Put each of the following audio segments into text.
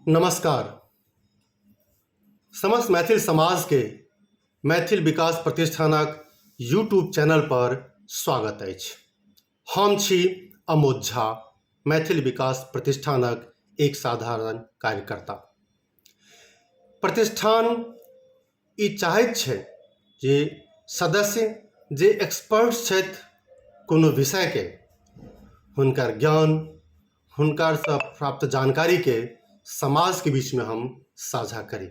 नमस्कार। समस्त मैथिल समाज के मैथिल विकास प्रतिष्ठानक यूट्यूब चैनल पर स्वागत अछि। हम छी अमोद झा, मैथिल विकास प्रतिष्ठानक एक साधारण कार्यकर्ता। प्रतिष्ठान ई चाहैत छै जे सदस्य जे एक्सपर्ट्स छथि कोनो विषयके, हुनकर ज्ञान, हुनकरसँ प्राप्त जानकारी के समाज के बीच में हम साझा करी।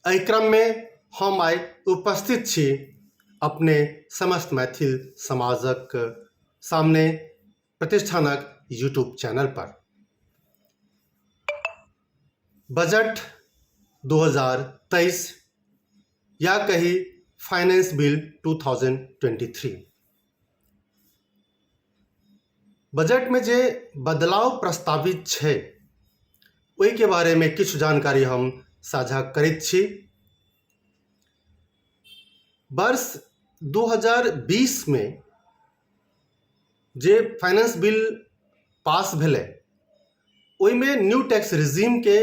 एहि क्रम में हम आइ उपस्थित छी अपने समस्त मैथिल समाजक सामने प्रतिष्ठानक यूट्यूब चैनल पर। बजट 2023 या कही फाइनेंस बिल 2023, बजट में जे बदलाव प्रस्तावित छै ओहि के बारे में किछु जानकारी हम साझा करैत छी। वर्ष 2020 में जे फाइनेंस बिल पास भेलै ओहि में न्यू टैक्स रिजीम के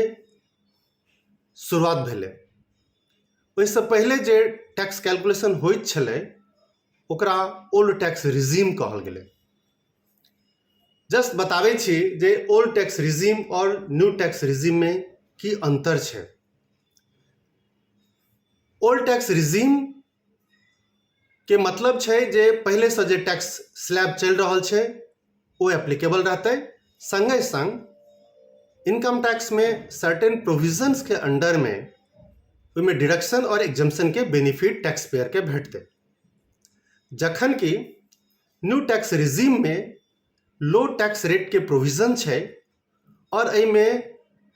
शुरुआत भेलै। ओहिसँ पहिले जे टैक्स कैलकुलेशन होइत छलै ओकरा ओल्ड टैक्स रिजीम कहल गेलै। जस्ट बताबै छी जे ओल्ड टैक्स रिजीम और न्यू टैक्स रिजीम में की अंतर छै। ओल्ड टैक्स रिजीम के मतलब छै जे पहले से जे टैक्स स्लैब चल रहल छै वो एप्लीकेबल रहतै। संगे संग इनकम टैक्स में सर्टेन प्रोविजंस के अंडर में उनमें डिडक्शन और एग्जम्पशन के बेनिफिट टैक्स पेयर के भेटतै। जखन कि न्यू टैक्स रिजीम में लो टैक्स रेट के प्रोविजन छै और एहि में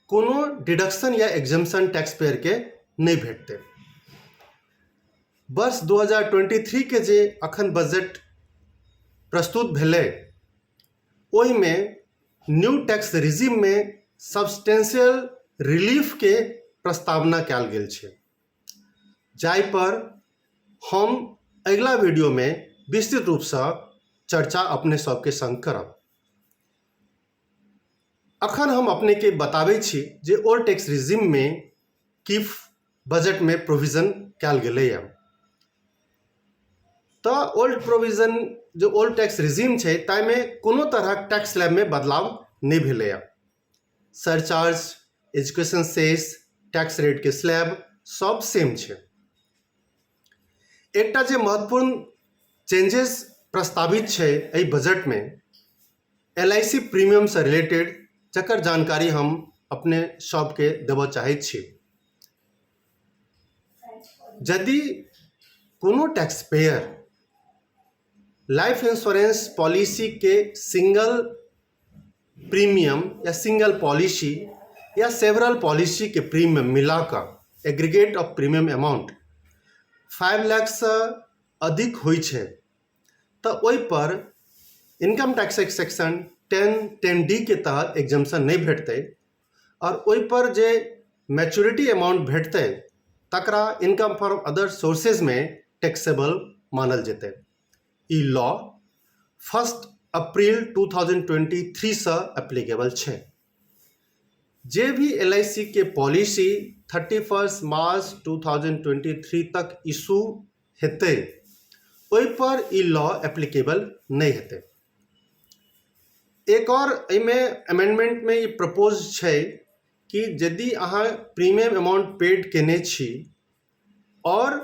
कोनो डिडक्शन या एग्जम्पशन टैक्स पेयर के नहीं भेटतै। वर्ष 2023 के जे अखन बजट प्रस्तुत भेलै ओहि में न्यू टैक्स रिजीम में सब्सटेंशियल रिलीफ के प्रस्तावना कयल गेल छै, जाहि पर हम अगला वीडियो में विस्तृत रूप से चर्चा अपने सबके संग करब। अखन हम अपने के बताबै छी जे ओल्ड टैक्स रिजीम में की बजट में प्रोविजन कयल गेलैया। तो ओल्ड प्रोविजन जो ओल्ड टैक्स रिजीम छै ताहि में कोनो तरह टैक्स स्लैब में बदलाव नहीं भेलैया। Surcharge, education cess, tax rate के स्लैब सब सेम छै। एकटा जे महत्वपूर्ण चेंजेस प्रस्तावित छै एहि बजट में LIC प्रीमियम से रिलेटेड, जकर जानकारी हम अपने सबके देबऽ चाहैत छी। यदि कोनो tax payer life insurance policy के सिंगल प्रीमियम या सिंगल पॉलिसी या सेवरल पॉलिसी के प्रीमियम मिलाकर aggregate of premium amount 5 lakh से अधिक होइ छै तो ओहि पर इनकम टैक्स सेक्शन 10(10)D के तहत एग्जम्पशन नहीं भेटतै और ओहि पर जे मैच्योरिटी अमाउंट भेटतै तकरा इनकम फ्रॉम अदर सोर्सेज में टैक्सेबल मानल जेतै। ई लॉ 1 अप्रैल 2023 से एप्लीकेबल छै। जे भी LIC के पॉलिसी 31 मार्च 2023 तक इशू हेतै ओहि पर ई लॉ एप्लीकेबल नहीं हेतै। एक और में अमेंडमेंट में ये प्रपोज छै कि यदि अहाँ प्रीमियम अमाउंट पेड केने छी और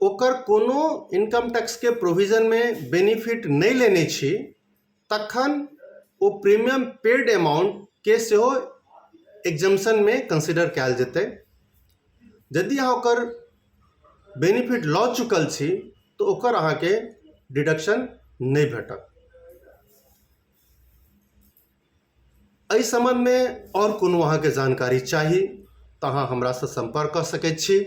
ओकर कोनो इनकम टैक्स के प्रोविजन में बेनिफिट नहीं लेने छी तखन वो प्रीमियम पेड अमाउंट के सेहो एग्जम्पशन में कंसिडर कयल जेतै। यदि अहाँ ओकर बेनिफिट लऽ चुकल छी तो ओकर अहाँ के डिडक्शन नहीं भेटत। एहि संबंध में और कोनो अहाँ के जानकारी चाही तो अहाँ हमरा से संपर्क कर सकैत छी।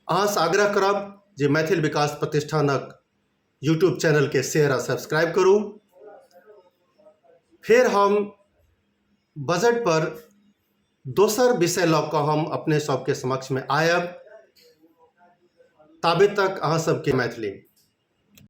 अहाँ से आग्रह करब जे मैथिल विकास प्रतिष्ठानक यूट्यूब चैनल के शेयर और सब्सक्राइब करू। फिर हम बजट पर दोसर विषय लऽ कऽ हम अपने सबके समक्ष में आयब। ताबे तक अहाँ सबके मैथिली।